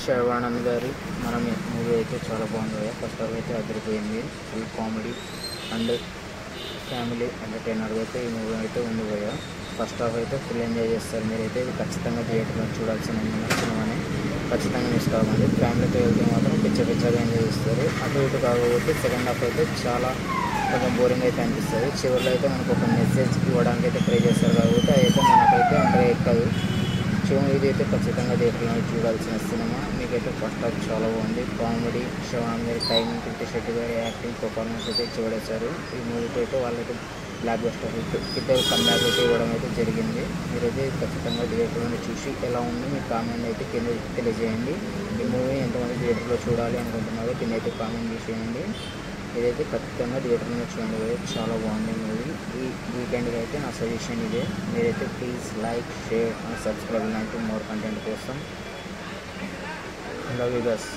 శర్వానంద్ గారి మనం మూవీ అయితే చాలా బాగుంది. ఫస్ట్ హాఫ్ అయితే అదిరిపోయింది. ఫుల్ కామెడీ అండ్ ఫ్యామిలీ ఎంటర్టైనర్గా అయితే ఈ మూవీ అయితే ఉంది భయ్య. ఫస్ట్ హాఫ్ అయితే ఫుల్ ఎంజాయ్ చేస్తారు. మీరైతే ఇది ఖచ్చితంగా థియేటర్లో చూడాల్సిన సినిమాని ఖచ్చితంగా మిస్ కావండి. ఫ్యామిలీతో వెళ్తే మాత్రం పిచ్చగా ఎంజాయ్ చేస్తారు. అటు ఇటు కాకపోతే సెకండ్ హాఫ్ అయితే చాలా కొంచెం బోరింగ్ అయితే అనిపిస్తుంది. చివరిలో అయితే మనకు ఒక మెసేజ్ ఇవ్వడానికి అయితే ట్రై చేస్తారు కాబట్టి అయితే మనకైతే అంతగా ఎక్కదు. ఇది అయితే ఖచ్చితంగా థియేటర్లో చూడాల్సిన సినిమా. మీకైతే ఫస్ట్ హాఫ్ చాలా బాగుంది. కామెడీ, శివానంద్ గారి టైమింగ్, కీర్తి శెట్టి గారి యాక్టింగ్ పర్ఫార్మెన్స్ అయితే చూడేశారు. ఈ మూవీతో అయితే వాళ్ళైతే బ్లాక్ బస్టర్ ఇద్దరు కంబ్యాక్ అయితే ఇవ్వడం అయితే జరిగింది. మీరైతే ఖచ్చితంగా థియేటర్లో చూసి ఎలా ఉంది మీ కామెంట్ అయితే కింద తెలియజేయండి. ఈ మూవీ ఎంతమంది థియేటర్లో చూడాలి అనుకుంటున్నారో కింద అయితే కామెంట్ చేసేయండి. ఇదైతే ఖచ్చితంగా థియేటర్లో చూడండి. చాలా బాగుంది మూవీ. ఈ వీకెండ్కి అయితే నా సజెషన్ ఇదే. మీరైతే please like, share and subscribe ఇలాంటి మోర్ కంటెంట్ కోసం. Love you guys.